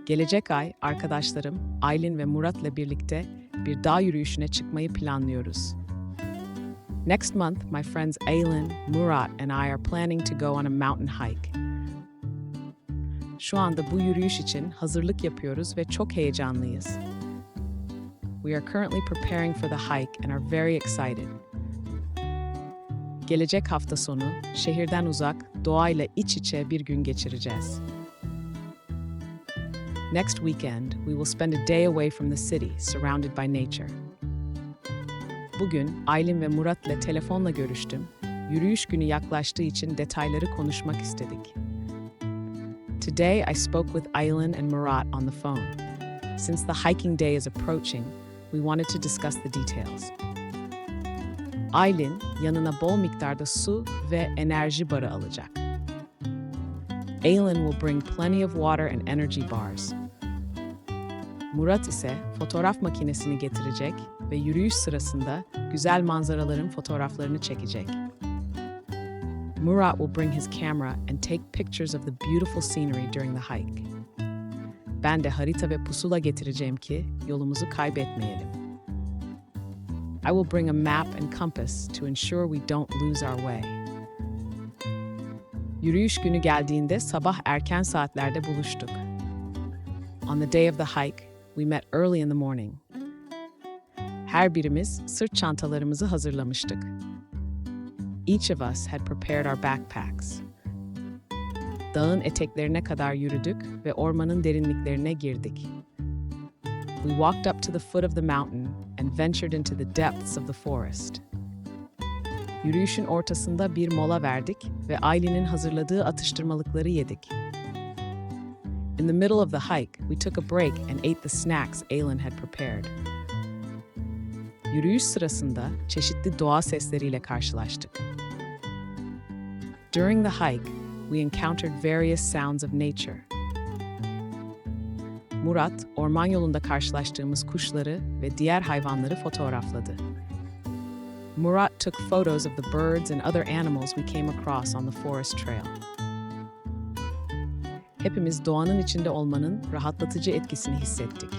Gelecek ay arkadaşlarım Aylin ve Murat'la birlikte bir dağ yürüyüşüne çıkmayı planlıyoruz. Next month, my friends Aylin, Murat and I are planning to go on a mountain hike. Şu anda bu yürüyüş için hazırlık yapıyoruz ve çok heyecanlıyız. We are currently preparing for the hike and are very excited. Gelecek hafta sonu şehirden uzak, doğayla iç içe bir gün geçireceğiz. Next weekend, we will spend a day away from the city, surrounded by nature. Bugün Aylin ve Murat'la telefonla görüştüm. Yürüyüş günü yaklaştığı için detayları konuşmak istedik. Today, I spoke with Aylin and Murat on the phone. Since the hiking day is approaching, we wanted to discuss the details. Aylin, yanına bol miktarda su ve enerji barı alacak. Aylin will bring plenty of water and energy bars. Murat ise fotoğraf makinesini getirecek ve yürüyüş sırasında güzel manzaraların fotoğraflarını çekecek. Murat will bring his camera and take pictures of the beautiful scenery during the hike. Ben de harita ve pusula getireceğim ki yolumuzu kaybetmeyelim. I will bring a map and compass to ensure we don't lose our way. Yürüyüş günü geldiğinde sabah erken saatlerde buluştuk. On the day of the hike, we met early in the morning. Her birimiz sırt çantalarımızı hazırlamıştık. Each of us had prepared our backpacks. Dağın eteklerine kadar yürüdük ve ormanın derinliklerine girdik. We walked up to the foot of the mountain and ventured into the depths of the forest. Yürüyüşün ortasında bir mola verdik ve Aylin'in hazırladığı atıştırmalıkları yedik. In the middle of the hike, we took a break and ate the snacks Aylin had prepared. Yürüyüş sırasında çeşitli doğa sesleriyle karşılaştık. During the hike, we encountered various sounds of nature. Murat, orman yolunda karşılaştığımız kuşları ve diğer hayvanları fotoğrafladı. Murat took photos of the birds and other animals we came across on the forest trail. Hepimiz doğanın içinde olmanın rahatlatıcı etkisini hissettik.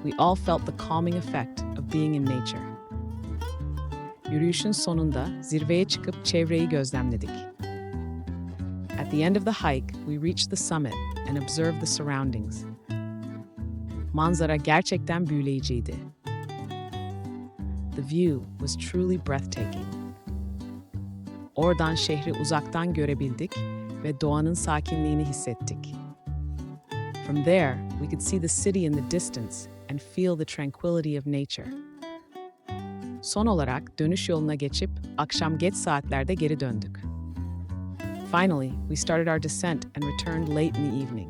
We all felt the calming effect of being in nature. Yürüyüşün sonunda zirveye çıkıp çevreyi gözlemledik. At the end of the hike, we reached the summit and observed the surroundings. Manzara gerçekten büyüleyiciydi. The view was truly breathtaking. Oradan şehri uzaktan görebildik ve doğanın sakinliğini hissettik. From there, we could see the city in the distance and feel the tranquility of nature. Son olarak dönüş yoluna geçip akşam geç saatlerde geri döndük. Finally, we started our descent and returned late in the evening.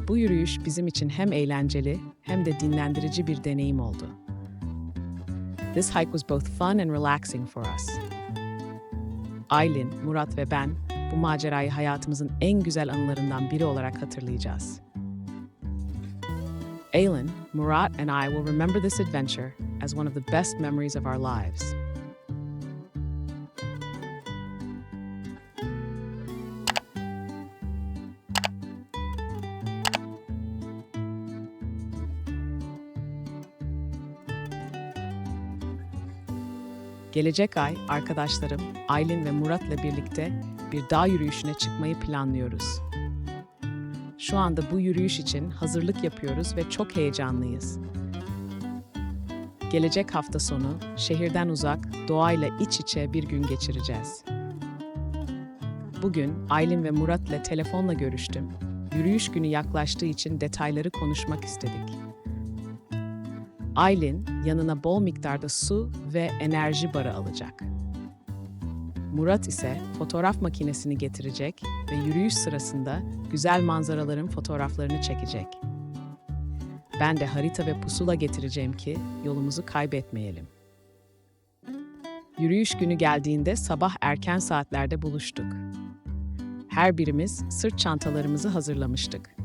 Bu yürüyüş bizim için hem eğlenceli hem de dinlendirici bir deneyim oldu. This hike was both fun and relaxing for us. Aylin, Murat ve ben bu macerayı hayatımızın en güzel anılarından biri olarak hatırlayacağız. Aylin, Murat and I will remember this adventure as one of the best memories of our lives. Gelecek ay arkadaşlarım Aylin ve Murat'la birlikte bir dağ yürüyüşüne çıkmayı planlıyoruz. Şu anda bu yürüyüş için hazırlık yapıyoruz ve çok heyecanlıyız. Gelecek hafta sonu şehirden uzak, doğayla iç içe bir gün geçireceğiz. Bugün Aylin ve Murat'la telefonla görüştüm. Yürüyüş günü yaklaştığı için detayları konuşmak istedik. Aylin, yanına bol miktarda su ve enerji barı alacak. Murat ise fotoğraf makinesini getirecek ve yürüyüş sırasında güzel manzaraların fotoğraflarını çekecek. Ben de harita ve pusula getireceğim ki yolumuzu kaybetmeyelim. Yürüyüş günü geldiğinde sabah erken saatlerde buluştuk. Her birimiz sırt çantalarımızı hazırlamıştık.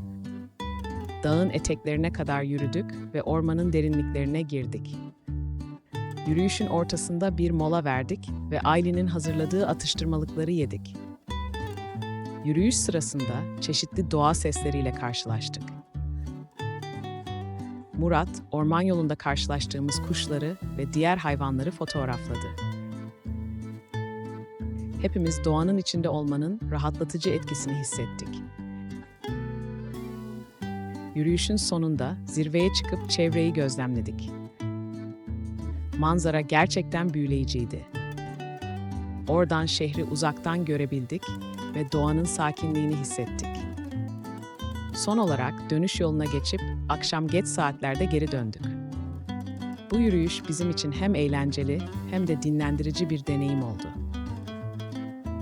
Dağın eteklerine kadar yürüdük ve ormanın derinliklerine girdik. Yürüyüşün ortasında bir mola verdik ve Aylin'in hazırladığı atıştırmalıkları yedik. Yürüyüş sırasında çeşitli doğa sesleriyle karşılaştık. Murat, orman yolunda karşılaştığımız kuşları ve diğer hayvanları fotoğrafladı. Hepimiz doğanın içinde olmanın rahatlatıcı etkisini hissettik. Yürüyüşün sonunda zirveye çıkıp çevreyi gözlemledik. Manzara gerçekten büyüleyiciydi. Oradan şehri uzaktan görebildik ve doğanın sakinliğini hissettik. Son olarak dönüş yoluna geçip akşam geç saatlerde geri döndük. Bu yürüyüş bizim için hem eğlenceli hem de dinlendirici bir deneyim oldu.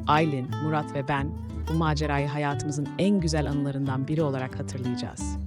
Aylin, Murat ve ben bu macerayı hayatımızın en güzel anılarından biri olarak hatırlayacağız.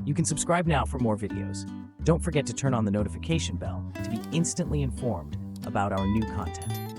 You can subscribe now for more videos. Don't forget to turn on the notification bell to be instantly informed about our new content.